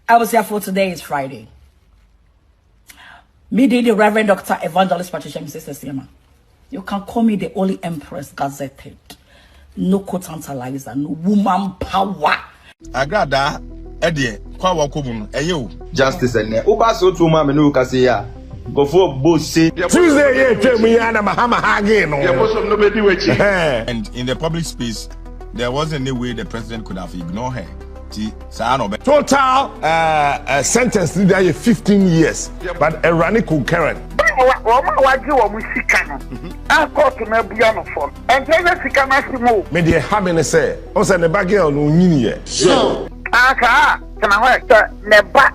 I was here for today is Friday. Me, the Reverend Dr. Evangelist Patricia Mrs. Sema. You can call me the only Empress Gazetted. No co-tantalizer, no woman power. Agradaa, Eddie, kwa wakumun, eyo. Justice and Uba so to Mamma no Cassia. Go for both say Tuesday, yeah, tell me, Mahama again. And in the public space, there wasn't any way the president could have ignored her. Total sentence there 15 years, but a running concurrent. Me the having say, also the bag girl no mean so aka kana ho neba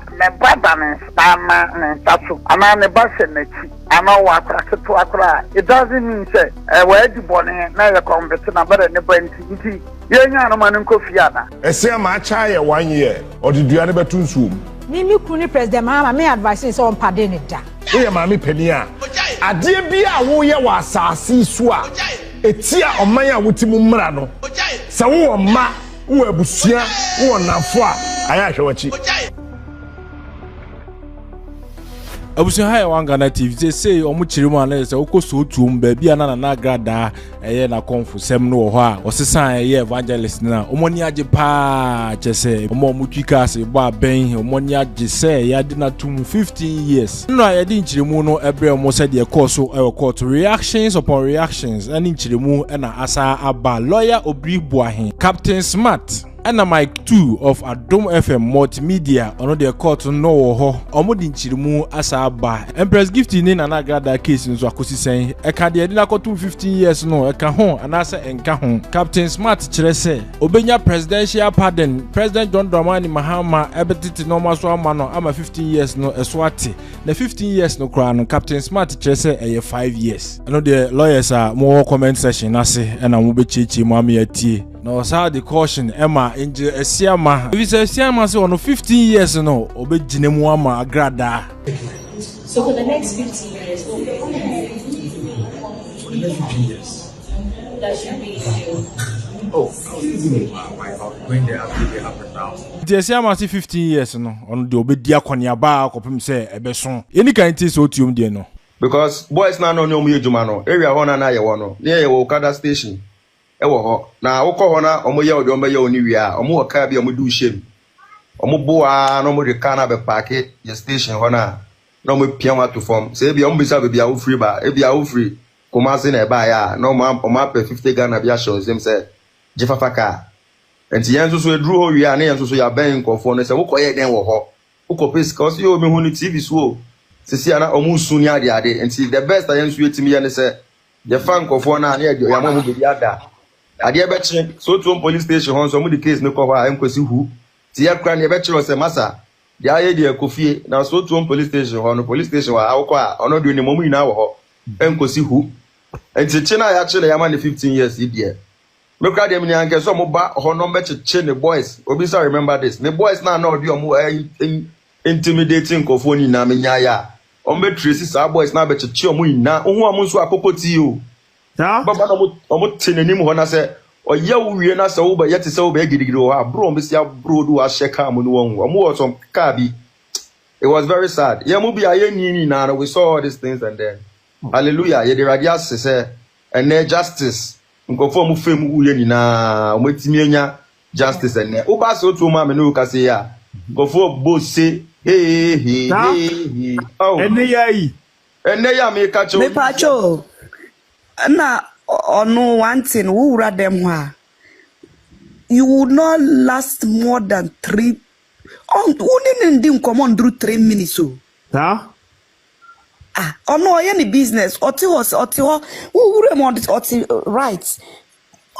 dan stama ntatu ana neba se nachi ana wa akraketo akra. It doesn't mean say we di bone na ye compete na bare neba nti yenya no man nkofi ana ese ma cha ye 1 year or the duane betu nsum me kunu president Mahama me advice is on pade ne da we mama pani a ade bia wo ye wa asase so a etia oman a wotimu mmra no se wo ma wo abusia wo nafo a aya hwewachi Obusun high one Ghana TV say omu chirimu ana say okoso otuom ba bia na Agradaa eye na konfusem no ho a osesan eye evangelist na omoni age pa chese omu twika ase bo aben omoni age say ya de na tum 15 years no ya de chirimu no ebre omo say de course e court reactions upon reactions ani chirimu na asa aba lawyer Obiri Boahen Captain Smart and Mike 2 of Adom FM Multimedia on the court no ho omodi nchirimu asaba Empress Gifty ni na Agradaa case nso akosi sen e ka de na kotu 15 years no e ka ho anasa enka ho Captain Smart kire se obenya presidential pardon President John Dramani Mahama ebetiti normal so ama no ama 15 years no eswate na 15 years no kra no Captain Smart kire se e 5 years no the lawyers are more comment section ase e na mo be chichi mo am yatie no sa the caution Emma inje esiama if say esiama say on 15 years no obegine mu ama Agradaa. So for the next 15 years, for the next 15 years, that should be when they have to happen now. The esiama say 15 years no on the obedi akoniaba akopem say ebeso any kind thing so tium de no because boys na no nyomu ejuma no area ho na ye wo no near ye wo Okada station ewo ho na wokọ ho na omo ye ode omo ye oni wi a omo waka bi omo du shem omo boa no mo de kana be park ye station ho na no mo pian to form say bi omo bisa be bia wo free ba e bia wo free Kumasi na ba ya no omo pe 50 Ghana bia show them say jefafa ka enti yenso so edru ho wi a na yenso so ya ben nkofo no say wokọ ye den wo ho wokọ pace cause you me hu ni TV so sisi ana omo suni ade enti the best yenso yetimi ye ne say ye fan nkofo na ye ya mo bi ada ade be che so to police station hon so mu the case no ko ha enkwesi hu ti ya kra ne be che se masa dia ye de kofie na so to police station hon police station wa awko a ono de ni momu ina wo ho enkwesi hu enti che na ya che le ya ma ne 15 years idie me kra de mi anke so mo ba ho no be che ne boys obi say remember this ne boys na na odi omo intimidating kofo ni na menya ya ombe tracy sa boys na be che omo ina ohu omo nso akokoti o baba no omo tenenim ho na se oye wuwie na se wo ba yete se wo ba gidigidi ho abro mbe sia bro do a sheka mo no won omo wo some car bi. It was very sad. Yeah, mo bi aye ni na we saw all these things and then hallelujah ye the radius say and justice nkofo mu fem wuye ni na omo timi anya justice and wo ba so to ma me no ka se ya nkofo bo se hey oh ene ya me ka cho Me pacho na ono one thing who read them wa you would not last more than 3 only ndim come on through 3 minutes so ono any business oti who remond oti right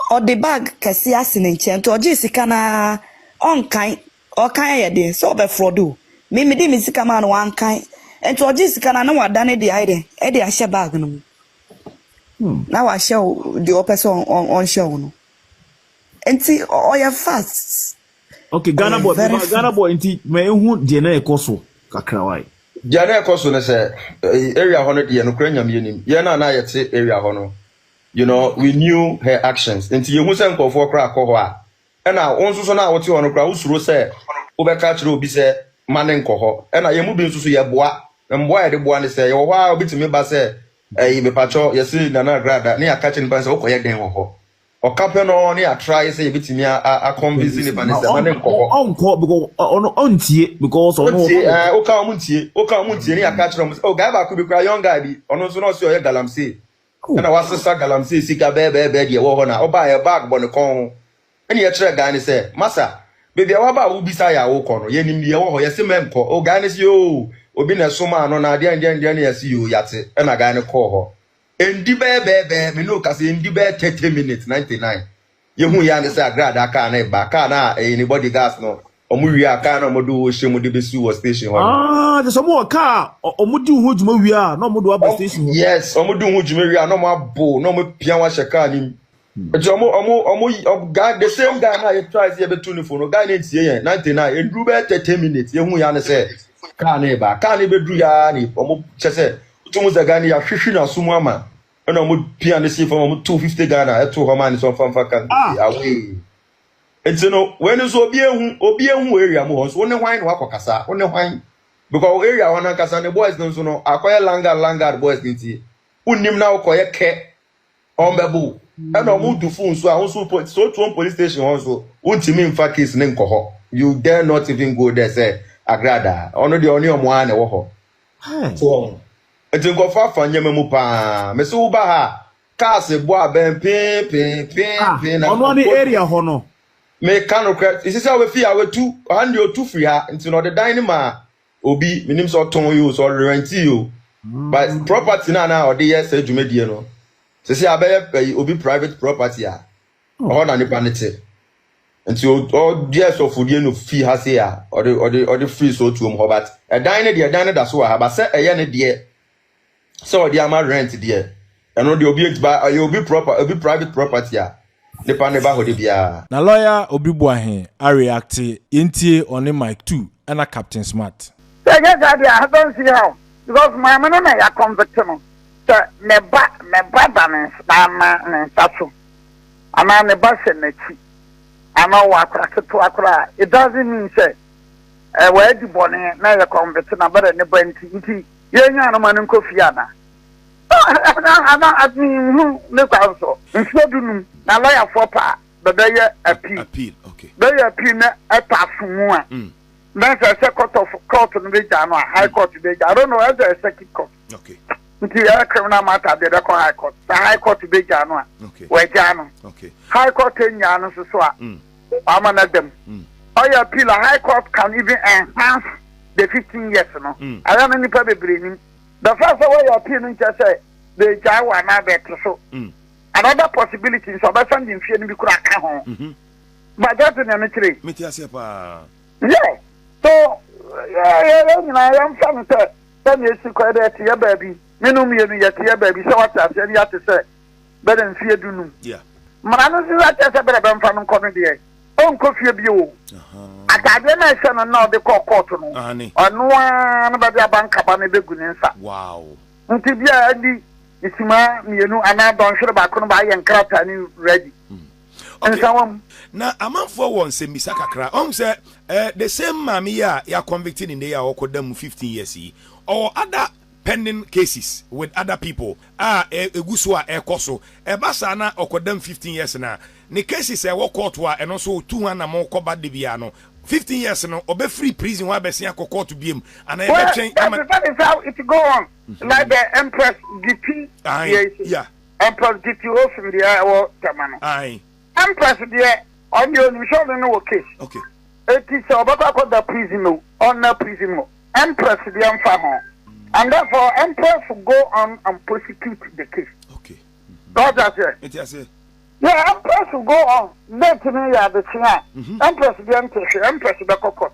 or the bag kasi asine nchento oje sika na on kan o kan ye de so be frodo me de me sika man wan kan ento oje sika na wadane de aide e de ahye bag no now I show the person on show no. Enti oya fast. Okay, Ghana boy enti me hu de na ekoso kakra wai. De na ekoso ne se area hono de no kra nyam yenim. Ye na yete area hono. You know, we knew her actions. Enti ye hu se nkofo kra akọ ho a. E na onso so na wote hono kra usuro se obeka kire obi se mane nkɔ hɔ ɛna yɛmu bi nso so yɛboa na mboa yɛde boa ne sɛ yɛwɔ hɔ a obitumi ba sɛ mepacho yɛsi Nana Agradaa ne akache ne ba sɛ wokɔyɛ den wɔ hɔ ɔkapɛ no ne atry sɛ yɛbitumi a convince ne ba ne sɛ mane nkɔ hɔ ɔnkɔ because ɔntie because ɔno oka omuntie ne akache no o guy ba ko bi kra young guy bi ɔno nso no so ɔyɛ galamsey ɛna wasesa galamsey sika bɛɛ de wɔ hɔ na ɔba yɛ bag bɔ ne kɔn ɛne yɛkyerɛ guy ne sɛ masa baby awa ba wo bisa ya wo kɔ no yɛ nim deɛ wɔ hɔ yɛ se mɛnkɔ o guy ne si yo obi na soma no na ade ne yɛ si yo yate ɛna guy ne kɔ hɔ endi bɛɛ me no kase endi bɛɛ 30 minutes 99 yehu ya ne sɛ Agradaa car na ba car na ne body gas no omu wi aka na omodo wo hye mu de besu wo station hɔ the some car omudi ho djuma wi a na omodo aba station yes omodu ho djuma wi a na mo abo na mo pia wa hye car nim guy the same guy na you try see be tune phone guy na tie yen 99 endru be 30 minutes yehu ya ne say car na ba car na be dru ya ni omo che say tumu za guy na ya hwehwe na sumu ama na omo pia ne see from omo 250 Ghana eto ho man so famfa kan away enti no when so obi ehu area mu ho so ne hwan no akokasa one hwan because area one akasa ne boys no so no akoye langa boys nti unnim na akoye ke onbebu and omu do phone so to police station also untimi mfa case ne nkoho you dare not even go there say Agradaa ono de oni omo an e wo ho so eti nkofa afanya memu pa me so ba ha cars bo aben pin na ono ni area ho no me kanokra isi say we fi awetu hand you two free ha nti no the dining ma obi minim so ton you so rent you but property na o de yes adwumadie no se abeye obi private property a o na nipa nete nti o yes of die no fi ha se a o de free so tuom ho but e dan ne da so ha ba se eye ne de so de ama rent de eno de obi etiba obi private property a nipa ne ba ho de bia na lawyer Obiri Boahen a react intie on mic 2 and a Captain Smart I don't see how because my man na ya convict no me ba na spama na statu ama ne ba se na chi ama wa akra it doesn't mean say we di bone na ya convict na ba ne ba nti ye nya no man nko fia na admin ne kwa so nso dunu na lawyer for pa be ye appeal okay be ye appeal na atafu a that's a court no be jano high court be jano I don't know whether a second court okay nti ya criminal matter be the high court the high court be jano okay we jano okay high court nyano so a amana dem or appeal high court can even enhance the 15 years no I am any people be the first way you appeal no just say the jawa na be so another possibility is about sending fear ni bi kura ka ho but that na me three me ti ase pa yeah so I am from the you quite at your baby. Minum you yet your baby, so what I said, you have to say, better than fear do. Yeah. Manas is that a better than comedy. Uncle Fabio. I can't son now the court on one about the bank cabana begunensa. Wow. Until the Andy, it's my, you know, and I don't show about buy and craft and ready. And someone na amount for one say misaka kra say the same mami ya convicted in the year or 15 years or other pending cases with other people egusua ekoso ebasa na okodam 15 years na the cases e wo court wa and also 200 na mo ko ba de bia no 15 years no obe free prison wa besia ko court biem and I that is how it go on like the Empress Gifty yeah Empress Gifty from the or tamano aye Empress there on your no case. Okay. It is about the prison on the prison. Empress the Amfamo. And therefore Empress will go on and prosecute the case. Okay. That's it. It is yeah, Empress will go on. Let me have the China. Empress the Empress the court.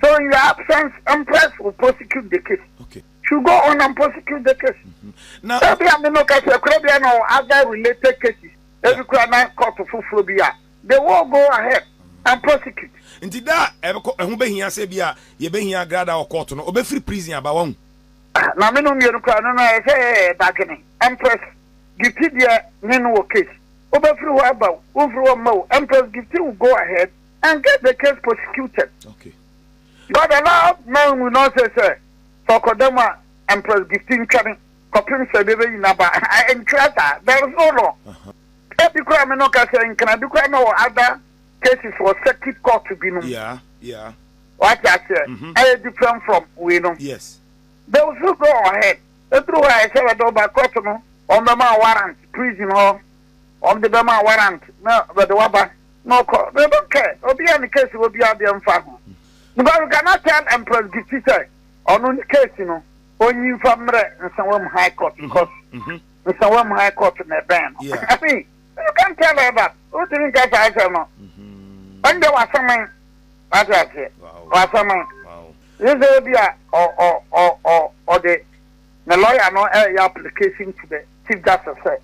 So in your absence, Empress will prosecute the case. Okay. She'll go on and prosecute the case. Now there be no case, no other related cases. Every crime court of phobia. They will go ahead and prosecute. Inti da who be here say bia ye be here Agradaa or court no obe free prison aba won. Na me no me no kra no na say bagene. Empress Gifty there no case. Obe free wo aba, wo free wo ma. Empress Gifty will go ahead and get the case prosecuted. Okay. But a lot of men will not say, so Kodema Empress Gifty Chani, Copin said, I interest her. There is no law. Every crime in Oka can I do crime or other cases for circuit court to be known? Yeah. What I said, I different from we know. Yes. They will still go ahead. That's why I said, I don't back on the man warrant, prison hall, on the Bama warrant, no, but the Waba, no call. They don't care. Will be any case, will be out there and farm. Because we cannot tell Empress Gifty on any case, when you from some high court, because some high court in a ban. I mean, you can't tell her that. Who didn't get I don't know. And there was someone, as I said, was someone. This will be or the lawyer no application to the Chief Justice said.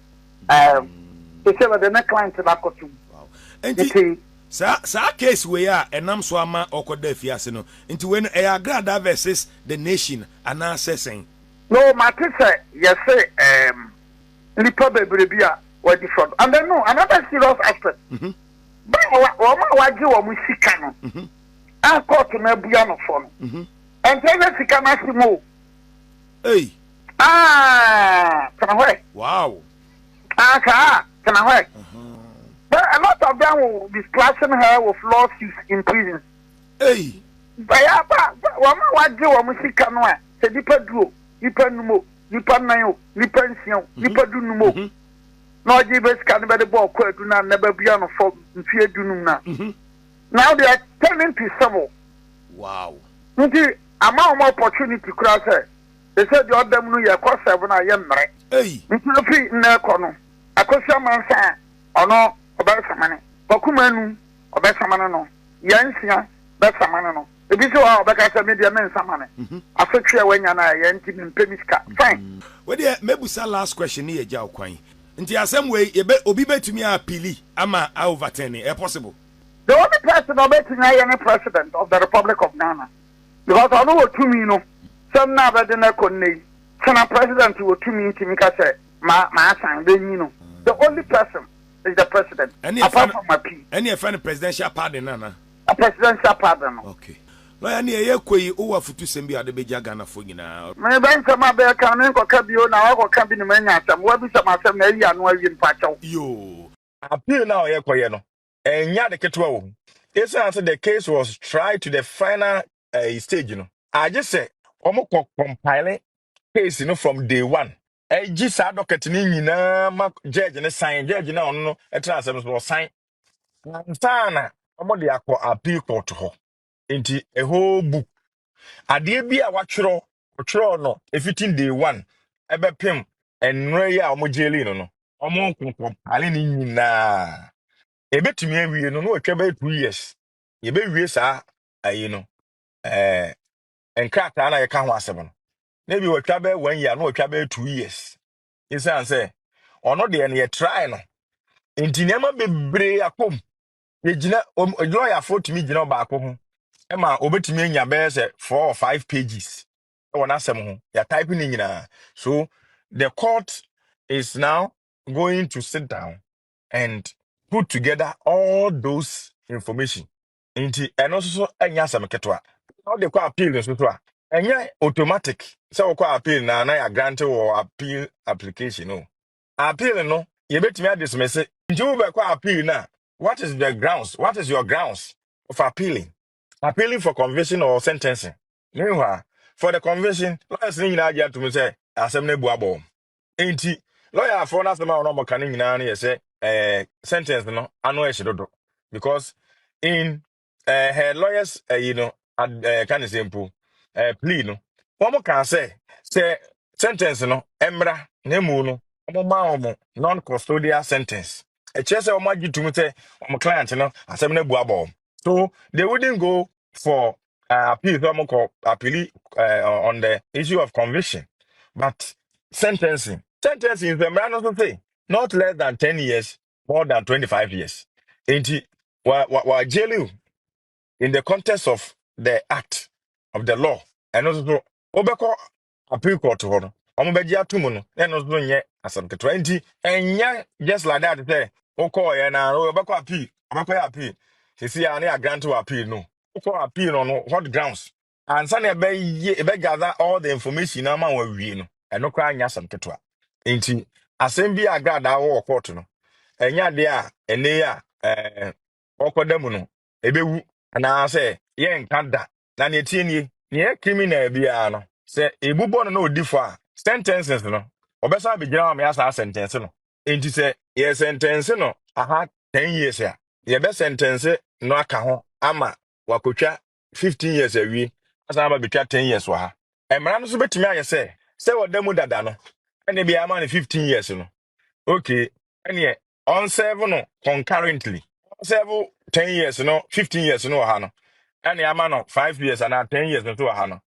They say the next client to that court. Wow. Sa case we are enam so ama okoda fiase no. Nti when Agradaa versus the nation ana assessing. No, Martin say yes say nipa bebre bia we different. And then no another serious aspect. But waji wo mu sika no. An court na bua no for no. And then sika na simo. Hey. Can I wait? Wow. Can I wait? But a lot of them will be splashing her with lawsuits in prison. Hey. But what do you see? Can I say, Nipa duo, Nipa numo, Nipa nayo, Nipa nsion, Nipa du numo. No, Jibes can be the ball, Quaduna, never be on a form, fear dunum. Now they are turning to some. Wow. Amount of opportunity, cross her. They said the other new year cost 7 I am right. Hey. It's free in their corner. I could some man say, or no, about some money. Pokumanu, or better man, no. Yansia, better man, no. If you saw how back I media men some money. I said, when you're not yanking in Pemiska. Fine. Well, there, maybe some last question here, Jow Quine. In the same way, Obi bet to me a pili, ama overturning, possible. The only person of betting I am a president of the Republic of Ghana. Because I know what to me, no. Some now better than a conne. Some president who to me to me say, my son, then you know. The only person is the president. Apart from my P. Any friend presidential pardon, Nana? A presidential pardon. Okay. Lawyer near Yakwe, over for to send me at the Bejagana for you now. My bank of my bear can or cabio now or cabin in many some what is my son, maybe I know in Pacho. Yo. Appeal now, Yakoyeno. And yet the Ketwo. It's after the case was tried to the final stage, I just say, Omoko compiling case, from day one. Just a docket in judge and a sign, judge no, a transfer was signed. Sana, somebody appeal court to her. Into a whole book. A dear be a watcher or no, if it in day one, a bepim, and Raya Mojelino, no. Omoko compiling in na. A bit to me, we know, 2 years. You be years and crack and I can't want 7. Maybe we travel 1 year, no travel 2 years. You say, or not the any try no. Inti never be brave a come. You lawyer for to me, back home. Emma, over to me in your best 4 or 5 pages. Or not some, you're typing in. So the court is now going to sit down and put together all those information. Inti and also enya some ketwa. How they call appeal so to enya automatic. So we call appeal na grant or appeal application no. Appeal no, you bet me dismiss it. You be call appeal na. What is the grounds? What is your grounds of appealing? Appealing for conviction or sentencing. Meanwhile, for the conviction, lawyers need to to me say assembly buabo. Inti lawyer for us no more can in say sentence no ano e because in her lawyers can simple plea no one can say sentence no emra nemu no omo non custodial sentence e chese o magi to me say client no asem na buabo so they wouldn't go for appeal appeal on the issue of conviction but sentencing is the man also say not less than 10 years more than 25 years inti wa jail you in the context of the act of the law and also obeko appeal court ho omo beji atumu no and also nye asam ke 20 enya just like that say o call ya na obeko appeal se si ya na grant to appeal no appeal on what grounds. And Sunday be gather all the information na man we no. And no cry nyasam ketwa. Enti assembly Agradaa wo court no. Enya de a ene a okodamu no ebewu na say ye nkada na ne tie nie ne criminal bia no say ebubo no na odifo a sentences no obesa be gira me asa sentence no enti say ye sentence no aha 10 years a ye be sentence no aka ho ama wakotwa 15 years awie asa ba betwa 10 years wa ha emra no so betimi aye say wodamu dada no ene bia ama ne 15 years no okay ene on serve no concurrently serve 10 years no 15 years no ha no ene ama no 5 years and 10 years no to ha no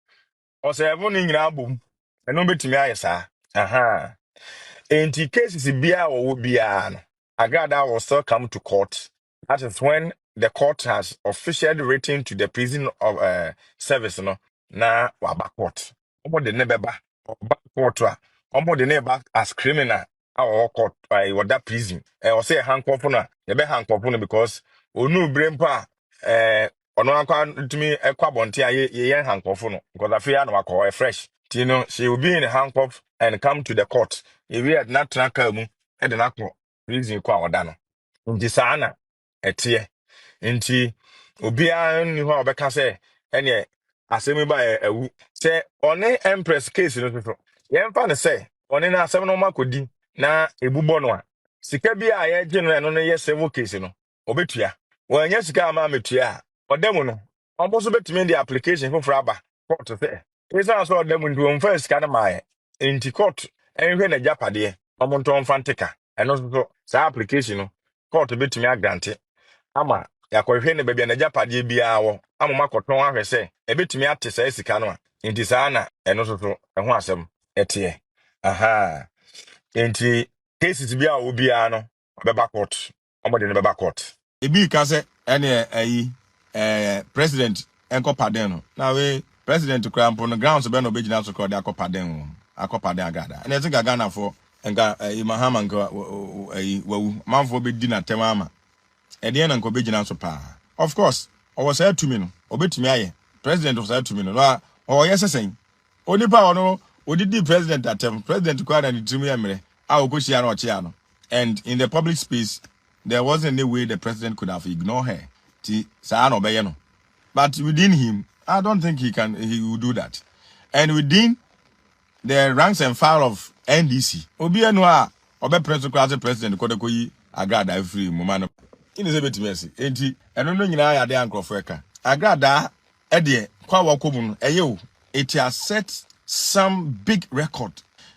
o serve no nyina bom eno betimi aye saa aha enti cases bia wo bia no Agradaa will still come to court. That is when the court has officially written to the prison of service no na waba court omo de nebeba oba court a omo de neba as criminal our court what that prison or say handcuff no ye be handcuff no because onu brempa ono akwa ntumi ekwa bonte a ye handcuff no because afia na wakọ fresh tino she will be in handcuff and come to the court if we had not track mu e de nakọ prison kwa oda no nti sana etie nti obia ni ho obeka se ene asemi ba ewu se one Empress case no so yemfa ne se one na asem no makodi na ebubo no a sika bi a ye gye no eno no ye civil case no obetua wanya sika ama metua odemu no ombo so betime the application for aba court se pesa so odemu ndu omfa sika na maaye nti court enhwe na japade omonto omfa nteka eno so sa application no court betime agrante ama yakohwe ne bebia na japade bia wo amoma koton ahwe se ebetimi ate sa sika no a nti sa na eno so eho asem etie aha enti cases bia wo bia no obeba court omode ne beba court ebi ka se ene ayi president enko paden no na we president krampo no grounds be no begina so call de akopaden Agradaa and I think Ghana for enga Mahama nka ayi wawu manfo be di na tema ama e de na nko begina so pa of course o was say to me no obetumi aye president was say to me no o yes sen onipa ono odidi president atem president kwa na nitumi emre a okoshia na ochia no and in the public space there wasn't any way the president could have ignored her but within him I don't think he will do that and within the ranks and file of NDC obi enu a obe president kodekoyi Agradaa free mumano in is a bit messy enti eno no nyina ya de ankrofo eka Agradaa e de kwa wakomu no eyo it has set some big record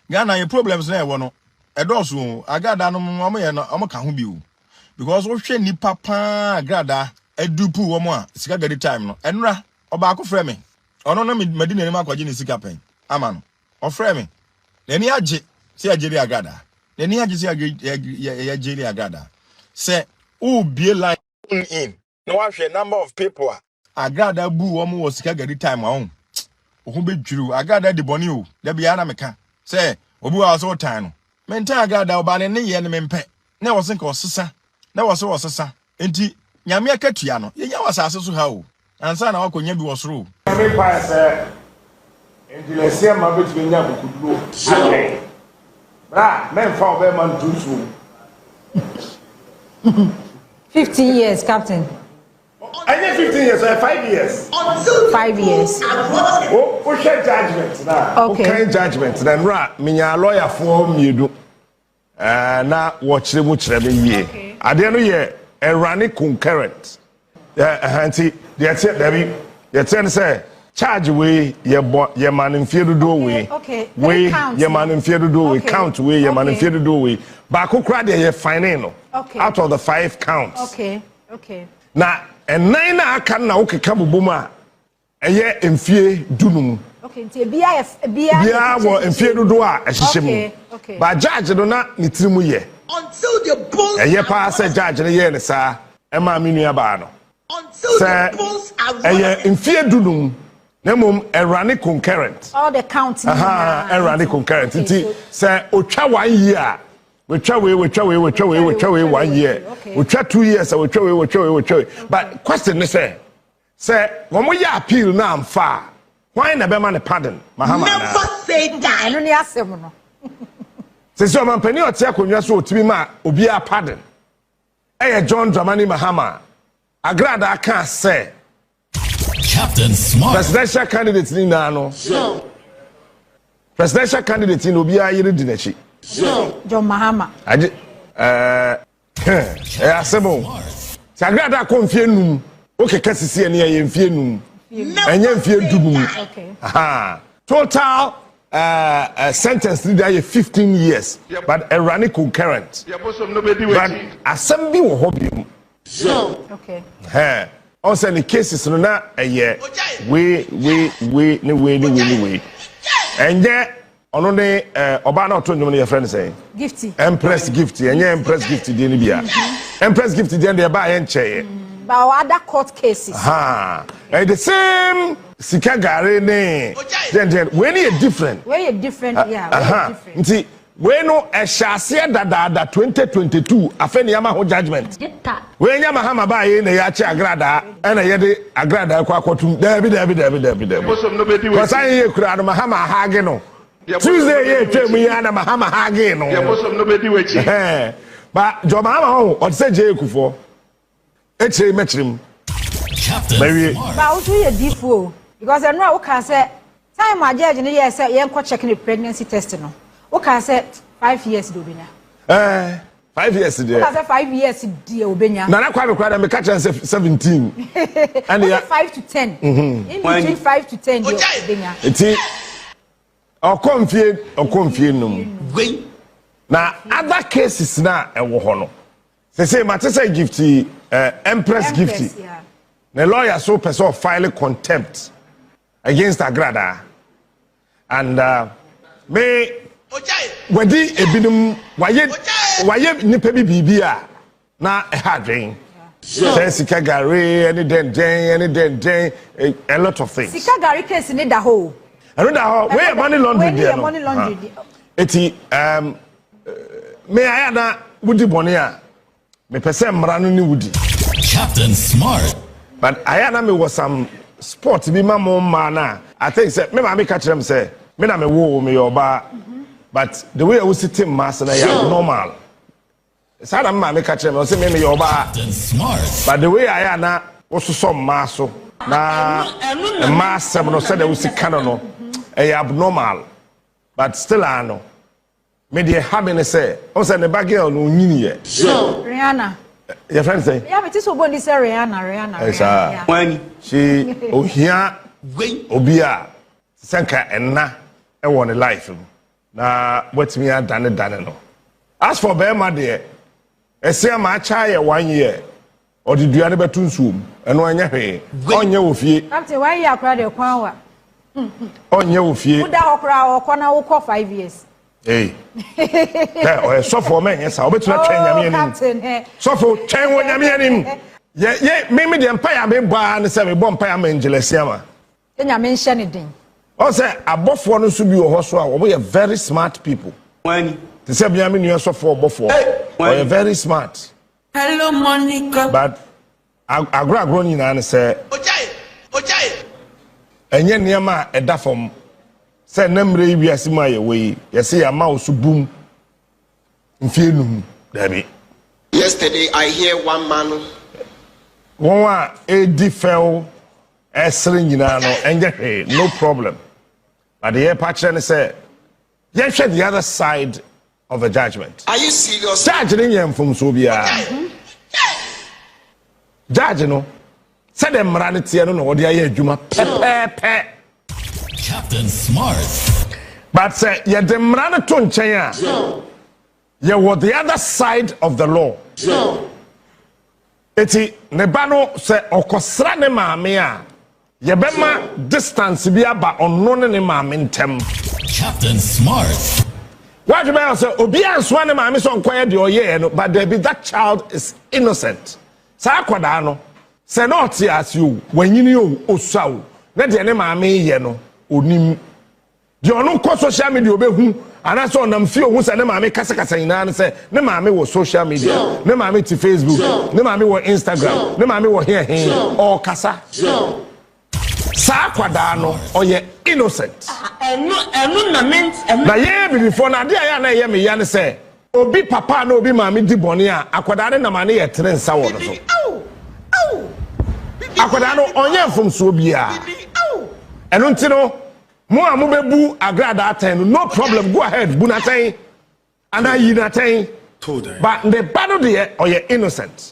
Ghana your problems na e wo no edoso Agradaa no mo ye no mo ka ho bi o because wo hwe ni papa Agradaa edupu wo mo a sika gadi time no enra oba akofre me ono na medina ni makwaje ni sika pen ama no ofre me nani age si ageri Agradaa nani age si ageri Agradaa say who be line in no wa hwe number of people Agradaa bu wo mo wo sika gadi time a ho be dwiru Agradaa de boni o da bia na meka say obi wa so time no menta Agradaa oba ne ye ne mempe na wo senka osesa na wo so osesa enti nyame akatua no yenya wasase so ha o ansa na wakonya bi wosoro me pa se enti lesia ma beti nya bokuduro bra men fa obe man tusu 15 years captain I need 15 years, 5 years. 5 years. Oh, share judgment now. Okay. Judgment. Then minya lawyer for me do. Na watch the much every year. At the end of the year, a running concurrent. Auntie, the ten say charge way your man in fear to do way. Okay. Way your man in fear to do way. Count way your man in fear to do way. But who cried your final? Okay. Out of the 5 counts. Okay. Okay. Now, and 9 I can now come buma. A year in fear dunum. Okay, bia wo in fear do a okay, okay. But judge do not need to ye. Until the bulls a year pass a judge a year, sir. Emma Minia Bano. Until the bulls are a year in fear dunum. Nemum a running concurrent. All the counts. A running concurrent. Say, Ocha 1 year. We try 1 year. We try 2 years. We try. But question is say, say when we appeal now I'm far. Why never man a pardon? Mahama. Never say that. I don't need asem no. Say so man penny or tia konwa so otimi ma obi a pardon. Eh John Dramani Mahama. Agradaa can say Captain Smart. Presidential candidate ni na no. So. Presidential candidate ni obi a yiri dinachi. So. John Mahama. Aje asemo. Si Agradaa ko mfie num. Okay, kasisi ene ye mfie num. Enye mfie dubum. Okay. Aha. Total sentence there 15 years. Yep. But a running concurrent. But assembly wo hobby. So. Okay. Also the cases no na we. And yeah, ono ne oba na oto ndom ne your friend say. Gifty. Empress Gifty. Enye Empress Gifty dey ni bia. Empress Gifty dey dey ba ye nche. But other court cases. The same sika gare ne. Then when you different. Where you different, yeah. Different. See, we no eshase dada 2022 afeni yama ho judgment. We nya Mahama ba ye na ya che Agradaa na ye de Agradaa kwa kwatum. Dabi. Because I ye kura no Mahama hage no. Tuesday ye twem ya na Mahama hage no. But Jo Mahama ho o say je ekufo. Eche metrim. Captain. But also you diffo because I know we can say time my judge ni yes say yen ko check the pregnancy test no. We can say 5 years do benya. 5 years there. We can say 5 years die obenya. Na kwa me me catch 17. And 5 to 10. In between 5 to 10 die obenya. Eti o confie num. Na other cases na e wo ho no. Say Matisa Gifty, Empress Gifty. Yeah. The lawyer so person file contempt against Agradaa. And me wedi ebinum waye nipa bibia na e hadwen. Say sika gare any den a lot of things. Sika gare case ni da ho. Where money laundry there. Money laundry. Eti me ayana wudi bone a me pese mrano ni wudi. Captain Smart. But ayana me was some sport bi ma mo na. I think say me ma me catch them say me na me wo me yoba. But the way I was sitting mass na ya normal. Say na me catch them say me yoba. Captain Smart. But the way ayana was so maso na mass no say they was kind no abnormal. But still I know. Me dey having say o say ne bagel no nyini ye. Rihanna. Your friend say? Yeah, but this one say Rihanna. Yes, when she ohia obia sanka enna e won life na wetimi adane no. As for Bema there, e say ma cha ye 1 year or the duane betu nsuom eno anya hwe onye ofie. Captain, 1 year akra de kwan wa. Onye ofie. Uda okra okona wo 5 years. Hey. Hey, so for me, yes, I'll bet you not train Yamian. So for train when Yamian. Yeah, maybe the empire may buy and say, bomb Pire Angeles Yama. Then I mention it. Also, Obofour no should be a horse. We are very smart people. When the same Yamin, you also for Obofour. We are very smart. Hello, Monica. But Agradaa grown in and say, and yet Yama a dafom. Say nemre wi asima ye we ye say ya mouse boom mfienum dabi. Yesterday I hear one man one wa edi fell esre nyina no enje no problem. But the patch say ye share the other side of the judgment. Are you serious? Judge ni yem from so bia. Judge no say dem mra tie no wo de aye adwuma pepepe. Captain Smart. But say ye the mrana to nchen ye were the other side of the law. Eti ne ba no say okosra ne maame a ye bema distance bi aba onno ne maame ntem. Captain Smart. What you may say obi anso ne maame so nkoye de oye no, but there be that child is innocent. Sa akwada no say not as you when you know osaw na de ne maame ye no onim de ono ko social media obehu And I saw them few who said, "Ne mami kasa kasa ina ne say, ne mami wo social media, ne mami ti Facebook, ne mami wo Instagram, ne mami wo here or kasa." Sa kwada no oye innocent. Na ye before na dia ya na ye me ya ne say, obi papa na obi mami di boni a akwada ne na mane ye tre nsa wo no so. Akwada no onye from so bia. Eno ntino mo a mo bebu Agradaa 10 no problem, go ahead bu na 10 ana yi na 10 but the battle there oye innocent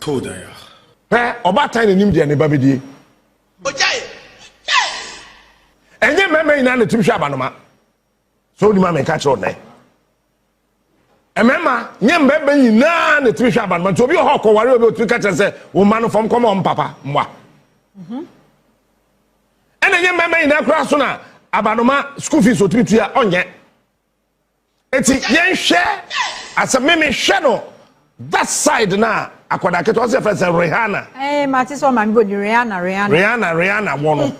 oba 10 nim dia ne babedie enye meme ina ne timhwa abanoma so ni ma me ka che onai emema nye mbebe nyina ne timhwa abanoma to obi ho ko ware obi otu ka che se wo ma no fom komo papa mwa ene nye meme ina kura so na abanoma school fees otutua onye eti yen hwe asememe hwe no that side na akwada keto se friend Rihanna Mati so mami bodi Rihanna wono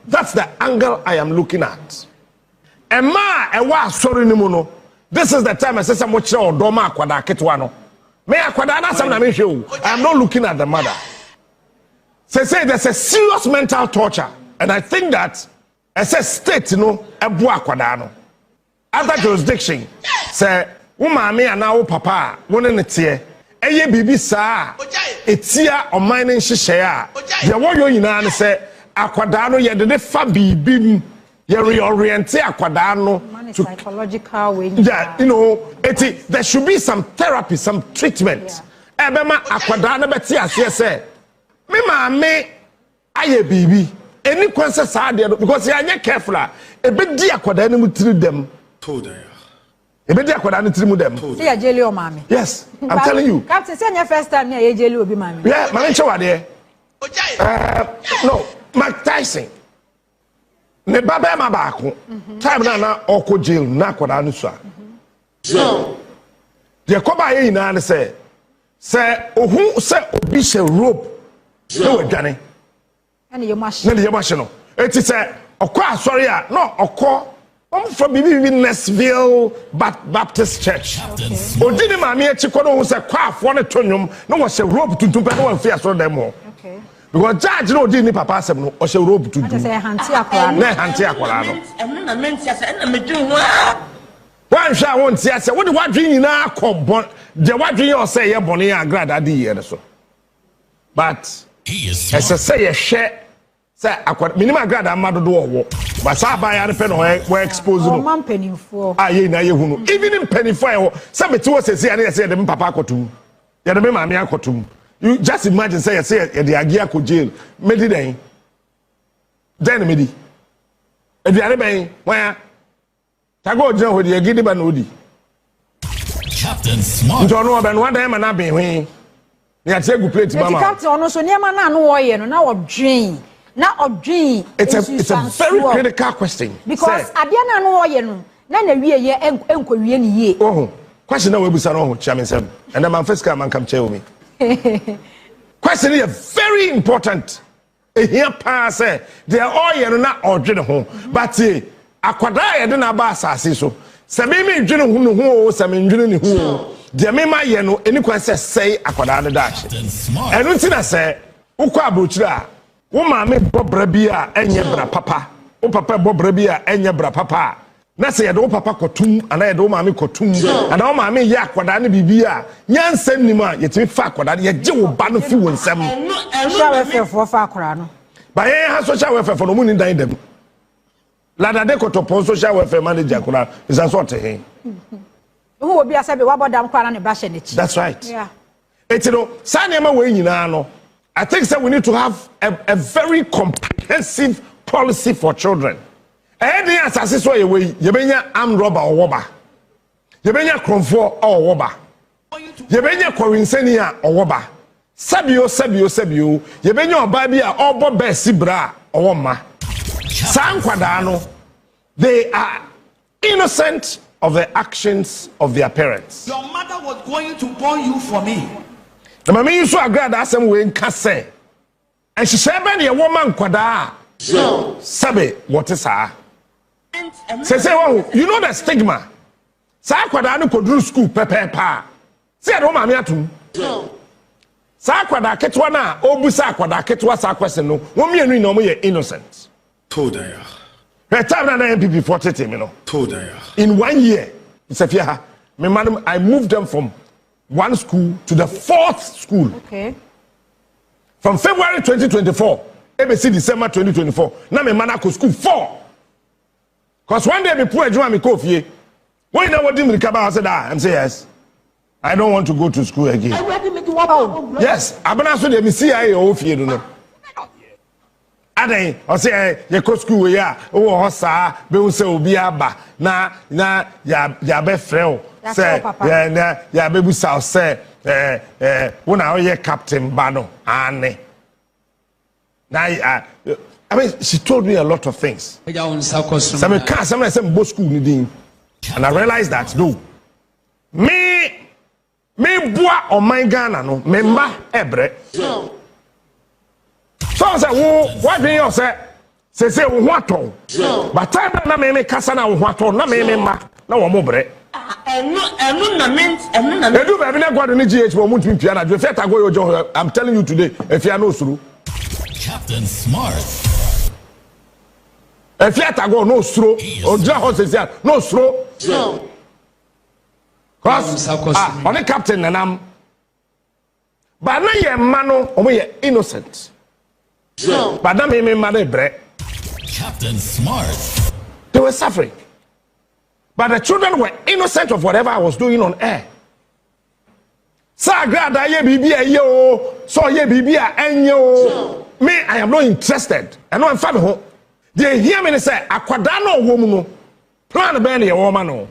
that's the angle I am looking at ema ewa sorry ni mu no this is the time I say some kire odoma akwada keto no me akwada na sam na me hwe o I am not looking at the mother say there's a serious mental torture and I think that as a state no ebu akwada no other jurisdiction say wo maame ana wo papa wo ne tie eye bibi saa etia oman ne nhyehyɛ a de wo yo nyina ne say akwada no ye de fa bibi mu ye reorient akwada no to psychological way yeah you know there should be some therapy, some treatment ebema akwada no beti ase say me maame aye bibi any consequence because you are not careful. A bit dear quadan will treat them. A bit dear quadan treat them. See a jelly or mammy. Yes, I'm telling you. Captain, send your first time near a jelly will be mammy. Yeah, my show there. No, Mike Tyson. Ne baba mabako. Time na oko jail na quadan sa. So, the coba in say, who say obise rope. No, Johnny. And your machine. It is a sorry, no, from Nesville Baptist Church. O didn't mammy Chicono was a quaff one atonium, no was a rope to do better one fair so them more. Okay. Because Judge no didn't papa some or a rope to do. One shall won't say, I said, what do I dream now? Come, the what dream or say, yeah, Bonnie, Agradaa, so. But as I say, a share, say, I quite minimum Agradaa mother do but Saba and pen were exposed. One penny for even in penny for some two says, I said, the papa cotum. You the mammy cotum. You just imagine, say, the Agiaco jail, Mediday. Then, Medi. And the other bay, where Tago John with the Agidiban Woody. Captain Smart. Don't know about one time and I've been. Yeah, take a plate, Mama. Captain, so near man, no way, now of dream. Now of dream. It's a very critical question. Because I didn't know you. None of ye and ye. Oh, question that will be so Chairman Sam. And the man first come and come tell me. Question is very important. Here, pass, they are all you not ordering home. But Agradaa didn't have a so. Sammy, June who, Sammy, June who. The mema ye no any question say Agradaa dash. And until I say, Ukwa Buchra, Uma me Bobrabia, Enya bra papa, O papa Bobrabia, Enya bra papa. Na say do papa kotum, and I do mami kotum, and all mammy ya Agradaa bibia, Yan send me ma, yet me fa Agradaa, ye Joe Banu few and some. Shower for Fakrano. By a social welfare for the moon in them. Lada de Cotopo social welfare manager is a sort of him. Who will be a sabi about them crying and bashing it? That's right. Yeah. It's Sanema way in Ano. I think that we need to have a very comprehensive policy for children. Any assassin way, you bring armed robber or wobber. You bring a cromfo or wobber. You bring a Corinsenia or wobber. Sabio. You bring your baby or Bob Sibra or Woma. San Quadano, they are innocent of the actions of their parents. Your mother was going to born you for me. The mammy used to Agradaa some way in Casse. And she said, a woman Quada. Sabe, what is her? Say, you know the stigma. Sa kwada no kodru school pepepa. Se do maame atum. Sa kwada ketwa na obusa kwada ketwa sa question no. Wo mienu na omo ye innocent. Todaya. Her time na MPP 40 me no. Todaya. In 1 year, Safia, me madam, I moved them from one school to the 4th school. Okay. From February 2024, ABC December 2024. Now me man go school 4. Cause one day me poor Juma me coffee. When you know what Dim Rikaba I said, I'm say yes. I don't want to go to school again. Yes, Abana so de CIA o fie do no. Aden o say ye go school ya o ho sa be wo say obi aba na ya be frɛ o say ya be bu sa say wona o ye captain ba no ane. Now I mean she told me a lot of things. Some I say both school ni and I realized that no. Me boa on my Ghana no member ebre. So I say what do you say what on? But time na me kasa na what on na me ma na wo mo bre. Enu na means enu na. Edu be na gwado ni GH wo muntu pia na jo fiata go yo I'm telling you today if you are no suru. Captain Smart. If you are go no suru oja ho se no suru. Cause on the captain nanam. But na ye mano omo ye innocent. But na me mano bre. Captain Smart. They were suffering. But the children were innocent of whatever I was doing on air. Sa Agradaa ye bibia ye o, so ye bibia enye o. Me, I am not interested. I know I'm fan ho. They hear me say akwada no wo mu no. Plan be na ye wo ma no.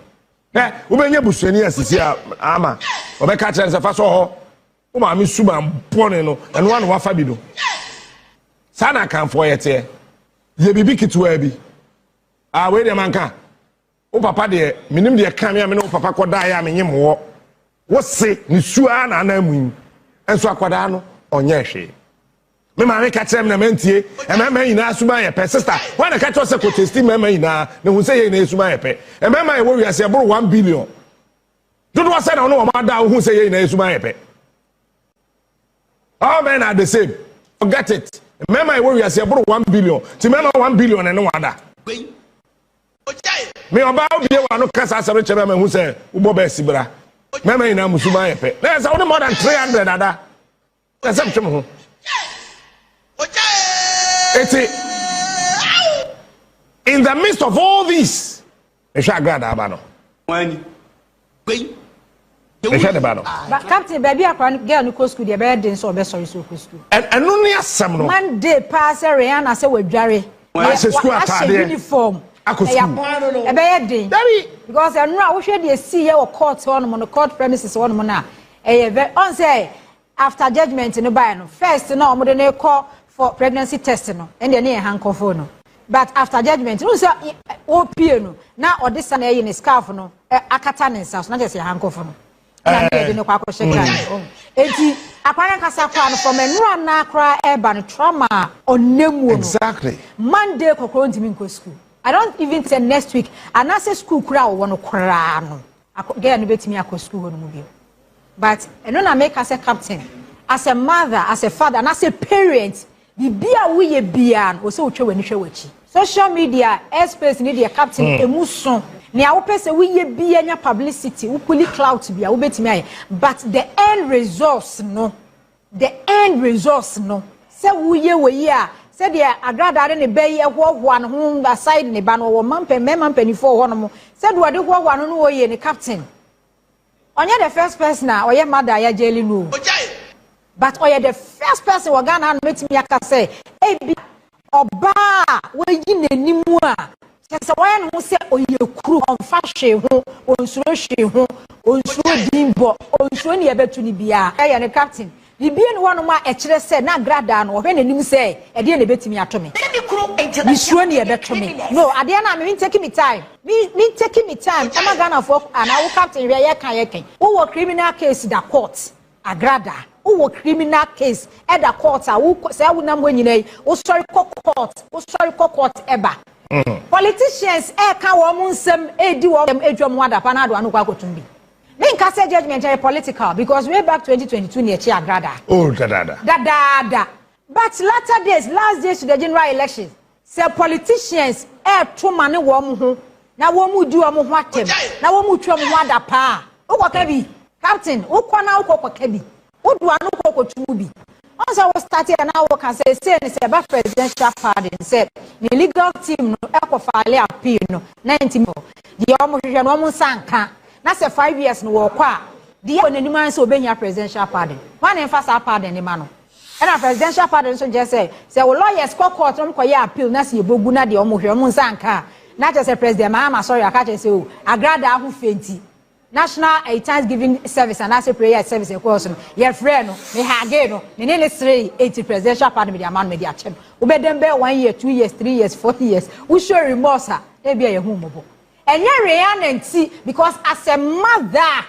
Wo benye busuani asisi ama. Obeka kire se fa so ho. Wo ma me suma mpone no. Eno anu wafa bi do. Sa na kan fo ye te. Ye bibi kitwa bi. We de manka. O papa de minim de kan me no papa koda ya me nyem wo. Wo se ni sua na na amu. Enso akwada no onye hwe. Me ma me ka kire me na mentie. E ma ina asuma ye pe sister. When I catch us ko testi me ma ina na hu se ye na asuma ye pe. E ma ye wo wiase e boro 1 billion. Dodo wa say na no ma da hu se ye na asuma ye pe. All men are the same. Forget it. Remember I worry as 1 billion. To remember 1 billion and no other. Me oba obi wa no kasa asere chebe me hu say ubo be sibra. Remember ina musuma yepe. There's only more than 300 other. That's up to me. In the midst of all this, e sha Agradaa aba no. But Captain, baby, I can't get on the school. The bed didn't so best. Sorry, so school. And only a some Monday pass a Rihanna say with Jerry. I say school uniform. I could school. A bad day. Because I know I wish you see your court on the court premises one mona. On say after judgment in the Bible. First, no, more than a call for pregnancy testing, and then a handcuff no. But after judgment, you say oh piano now or this Sunday in a scarf no. A katana house, not just a handcuff no. Eti apparent kasa kwa from enura na kra urban trauma onemu. Exactly. Monday kokro ntimi nko school. I don't even say next week. And I say school kura wo no kra no. Girl no betimi akọ school no mu bi. But eno na make as a captain, as a mother, as a father, and as a parent, bibia wo ye bia no so otwe wani hwe wachi. Social media airspace ni the captain emuso. Ni a wopese we ye bia nya publicity, ukuli clout bia wo betimi aye. But the end results no. Se wo ye we ya se de Agradaa ne be ye hoho no ho aside ne ba no wo mampanifo ho no mo. Se do de hoho no wo ye ne captain. Onye the first person na oye mother ya jeli no. But oye the first person wo Ghana no metimi aka say ebi oba wo yi nanimu a se wan ho se oye kuru onfa hwe ho onsuro hwe ho onsuro dimbo onsuro ne yebetu ni bia ya ne captain bibia ne wono ma e kire se na Agradaa no hwe nanim se e de ne betimi atome ni suro ne yebetu me no ade na me taking me time me taking me time ama Ghana for and I will captain we ye kan wo criminal case da court Agradaa wo criminal case e da court a wo se wo nam wanyina wo sorry court eba Politicians can woman some do wada panado and Kwakotumbi. Then Kasa judgment are political because way back 2022 near Agradaa. Oh, da. But latter days, last days to the general election, say politicians too many woman. Now woman do a muhatem. Now woman try wada pa. Kebi, Captain, Ukwana Kebi. Udwanu Kokotumbi. Once I was starting and I can say about presidential pardon said the legal team no file appeal no 90 more. The almost sanka. That's a 5 years no work. The only man so obeying presidential pardon. One emphasis pardon the man. And a presidential pardon so just say lawyers court appeal na si boguna the almost sanka. Not just a president Mahama sorry I can't say Agradaa who fainty. National Thanksgiving service and as a prayer service of course your friend me hageno me nearly 80 presidential pardon with the man media chem ube dem be 1 year 2 years 3 years 4 years we show remorse e be a humobo and you reality because as a mother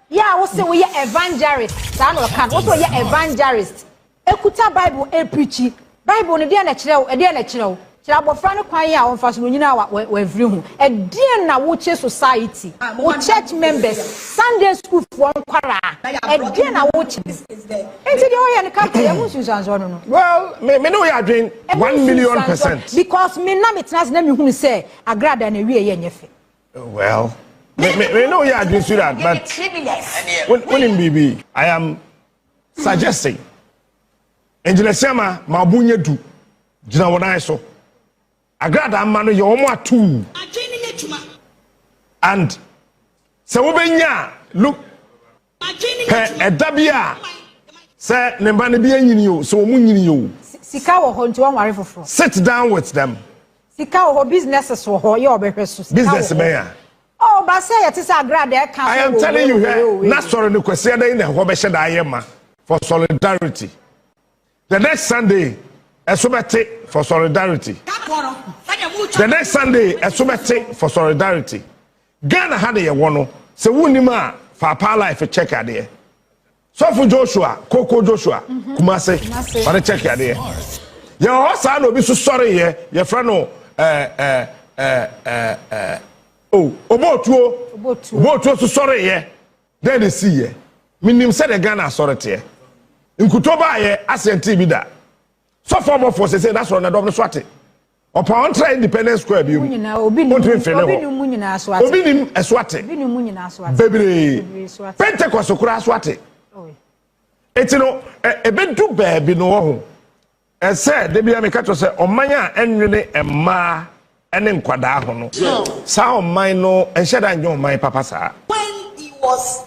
yeah we say we evangelist san o kan also we evangelist ekuta bible e preach bible no dey na kire Abofra no kwan ya wonfa so nyina wa free hu e die na wo che society wo church members Sunday school for nkwara e die na wo che enti de o ya ne ka te mu susan so no well me no ya adwen 1,000,000% because me na metnas na me hu say Agradaa na wie ye nyefe well me no ya adwen so that but when in BB I am suggesting engineer Sema ma bunye du gina wona so Agradaa man yo omo atu and se wo benya look edabia se ne ba ne bia nyini yo so omu nyini yo sika wo ho nti won ware foforo sit down with them sika wo businesses wo ho ye obehwe so business man oh ba say yet say Agradaa can I am telling you here na sorry no kwese dey na ho be hye da ayema for solidarity the next Sunday Esubete for solidarity. The next Sunday, Esubete for solidarity. Ghana had a one, so Wunima for our life a check idea. So for Joshua, Coco Joshua, Kumase, for a check idea. Your son will be so sorry here, your friend, Obofour, so sorry here. Then they see ye. Minim said a Ghana authority. In Kutoba, as a TV. So former forces say that's on the double swati. Upon try Independence Square, you Obinim Swati. Baby Pentecost Swati. It's no a bit too bad, be no. And said, they be a catcher say, O Maya and Ma and then Quadahono. Sound mine no and shed I know my papa, sir. When he was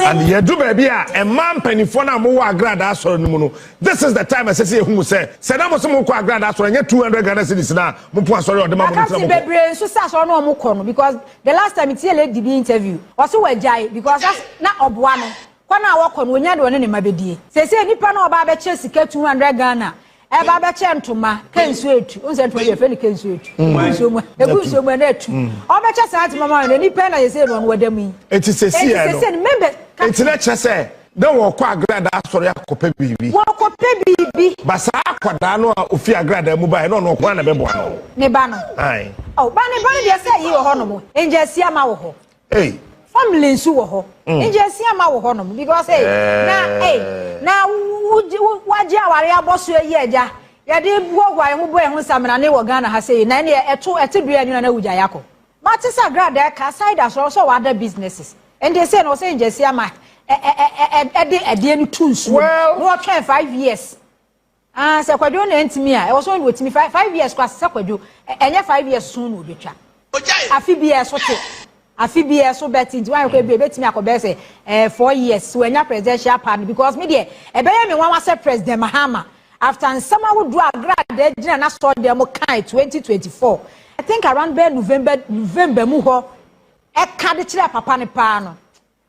and ye do baby a man penny for na mo Agradaa so no. This is the time I say who say na mo so mo ko Agradaa so nye 200 Ghana cedis na mo po asori odema mo ntra mo bebre so sa so no mo ko no because the last time it's a lady be interview also we jai because na oboa no kwa na wo ko no onya de one ne mabedie say nipa na oba be che sika 200 Ghana e ba be che ntoma kensu etu unse ntoma ye fe ni kensu etu eguso mo na etu o be che sa ati mama ne nipa na ye say no wadam yi eti se si e no member eti na che say na wo kwa Agradaa asori akopa bibi wo akopa bibi basa akwada no a ofi Agradaa mu ba no kwa na be bo no ne ba no ai oh ba ne de say yi wo ho no mo enje si ama wo ho hey family nsu wo ho enje si ama wo ho no because na waje aware aboso yi eja ya de gwogwa hu bo ehun samena ne wo Ghana ha say na ne etu dua ni na wugya yakọ but this Agradaa ka side as also other businesses and they say no say enje si ama de ni tools well no try 5 years say kwadwo na ntimi a e was on wetimi 5 years kwa say kwadwo enye 5 years soon no betwa afi bi so te afi bi so beti nti wan ko be betimi akobe say 4 years so enya presidential pardon because me de e be me wan say president Mahama after some would do Agradaa gina na so dem kan 2024 I think around November mu ho e ka de kire papa ne pa no.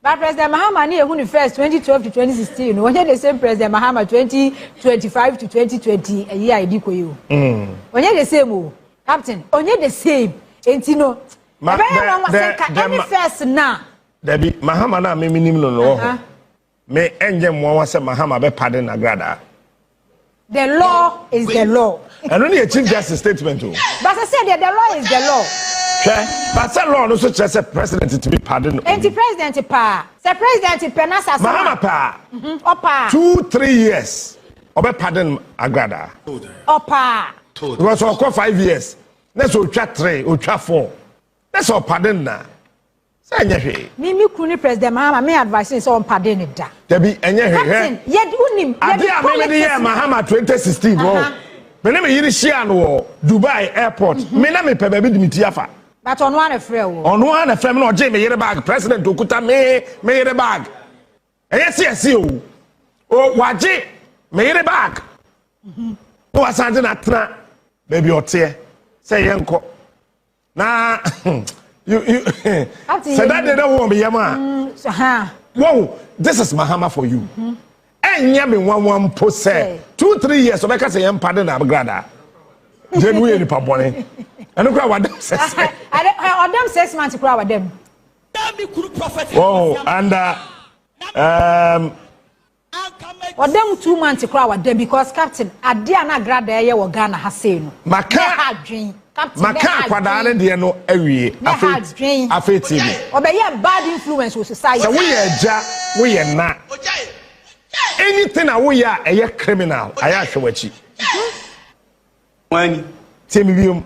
But President Mahama ni ehun first 2012 to 2016 no onye the same President Mahama 2025 to 2020 a year idi ko you onye the same o captain onye the same enti no any first na Debbie Mahama na me minim no no me enje mo wa se Mahama be pardon Agradaa The law is the law. And only a chief justice statement too. But I said that the law is the law. But the law also just a president to be pardoned. Anti-president pa. The president penasa. Mahama pa. Opa. 2-3 years. Obe pardon Agradaa. Opa. Because for 5 years. Let's go 3 or 4. That's all pardon na. Mimi kuni president Mahama me advice is on pardon it da. There be any here. Yet unim. Adia me year Mahama 2016 wo. Me na me yiri share no Dubai airport. Me na me pe baby dimitiafa. But on one afre wo. On one afre me no je me yiri bag president okuta me yiri bag. Yes o. O waje me yiri bag. O asante na tra baby ote. Say yenko. Na you said that they don't want me yama. Whoa, this is Mahama for you. And yami one post say 2-3 years so make us say pardon Agradaa. Then we any pabone. And look what them says. I them 6 months to crowd them. Whoa, and or them 2 months to crowd them because Captain Adia na Agradaa ye wo Ghana ha say no. Maka kwadane de no awie afi TV. Obeye bad influence on society. So we are na. Anything that we are a criminal. I assure you. When Timium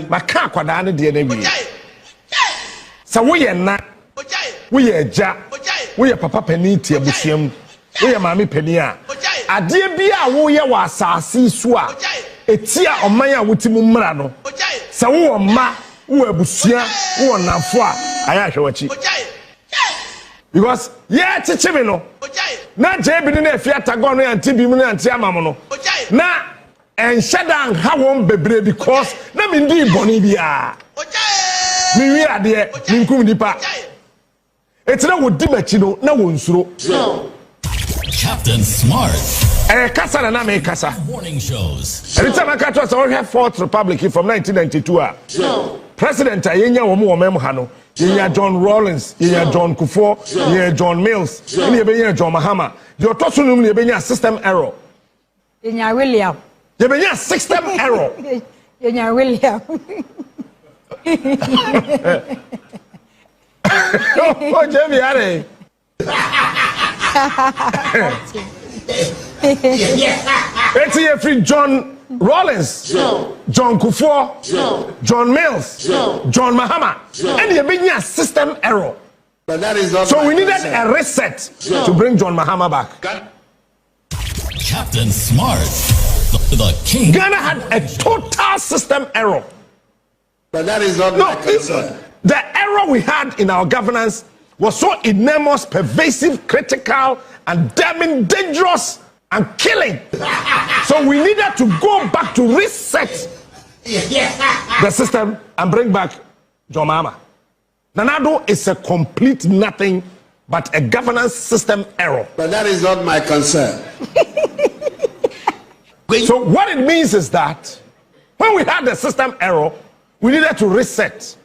Maka kwadane de na awie. So we are na. We are papa peniti abusiam. We are mami penia. Ade bia wo ye wa asase so a etia omanya wutimu mmra no. Sa wo ma wo abusia wo nafo a aya hwewachi. Because yeah teche me no. Na je bi na afiata go no anti bi mu na anti amam no. Na enhyedan ha won bebre because na me ndi boni bia. Mi wi ade mi nkum nipa. Etina wo di machi no na wo nsuro. Captain Smart. Kasa na me kasa. Morning shows. Anytime I catch us, I have Fourth Republic from 1992. President Ayenya womu omem hano. Yenya John Rawlings, yenya John Obofour, yenya John Mills, yenya John Mahama. The otosunum yenya system error. Yenya William. Yenya system error. Yenya William. Oh, Jamie, are it's here free John Rawlings, John Obofour, John Mills, John Mahama, and you bring a system error. But that is not so we needed a reset to bring John Mahama back. Captain Smart, the king. Ghana had a total system error. But that is not my concern. The error we had in our governance was so enormous, pervasive, critical, and damning dangerous and killing. So we needed to go back to reset the system and bring back John Mahama. Nanado is a complete nothing but a governance system error. But that is not my concern. So what it means is that when we had the system error, we needed to reset.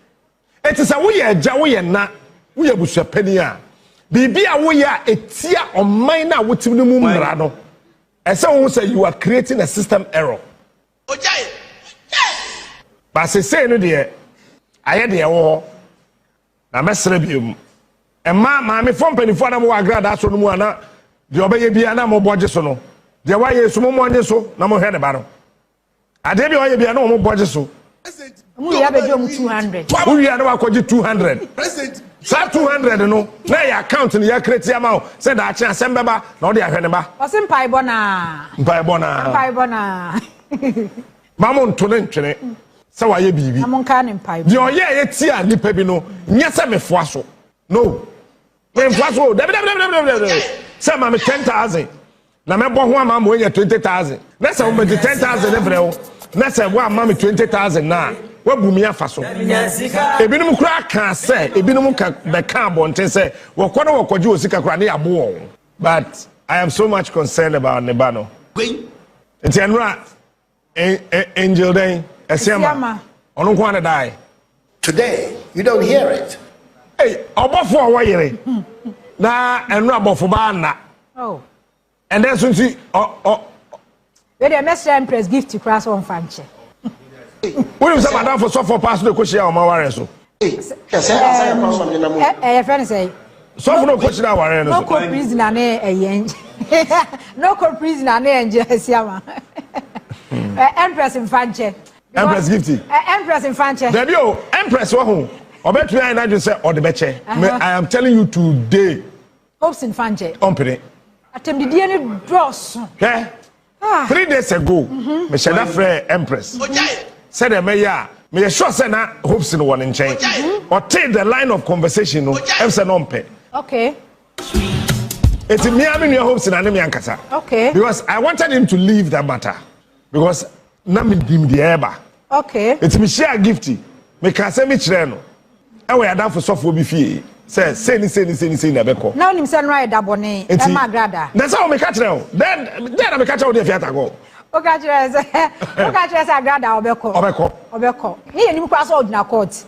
It is a we are na we are bushapenia. Bibia we are etia or minor wutimu mumrano. And someone say you are creating a system error. But I say no dear, I had the war. Na mesrebium. And ma me from penny for them Agradaa so no ana. The obey bia na mo boje so no. The why is mo money so na mo head about. Adebi why bia na mo boje so. We have a 200. We are now 200. President. Sa 200 no. Na your account in your credit amount. Say that chance sembeba na odi ahwe ne ba. Osim paibona. Paibona. Paibona. Mamon to ne ntwene. Say wa ye bibi. Amon ka ne paibona. The oye ye tia nipa bi no. Nya se me foaso. No. Me foaso. Say ma me 10,000. Na me bo ho ama mo nya 20,000. Na say mo 10,000 e brɛ wo. Na say wo ama me 20,000 na. Wabumia faso. Ebinum kura kan say, ebinum ka be kan bonten say, wakono wakoji osika kura ne abo. But I am so much concerned about Nebano. Nti enra angel den esiama. Onu kwa na die. Today, you don't hear it. Hey, Obofour wa yere. Na enra Obofour ba na. Oh. And then so We dey Mr. Empress Gifty class on fanche. What if madam for so for pass the question o ma ware so? Friend say. So for no question ware no. No co prisoner na eyen. No co prisoner na enje asiama. Empress in fanche. Empress Gifty. Empress in fanche. There you Empress wa ho. Obetu I na just say o de beche. I am telling you today. Hopes in fanche. Ompene. Atem didie ni dross. Okay? 3 days ago, me shada frɛ Empress. Said the mayor, me sure say na hopes in one in chain. Or take the line of conversation no, em say no mpe. Okay. It's me having your hopes in anime ankasa. Okay. Because I wanted him to leave that matter. Because na me dim the eba. Okay. It's me share gifty. Me can say me chere no. E we adam for sofo bi fie. Say na beko. Now nim say no da bone e ma Agradaa. That's how me catch now. Then I me catch out the fiata go. O catch say Agradaa obeko. Obeko. Ni enim kwa so ordinary court.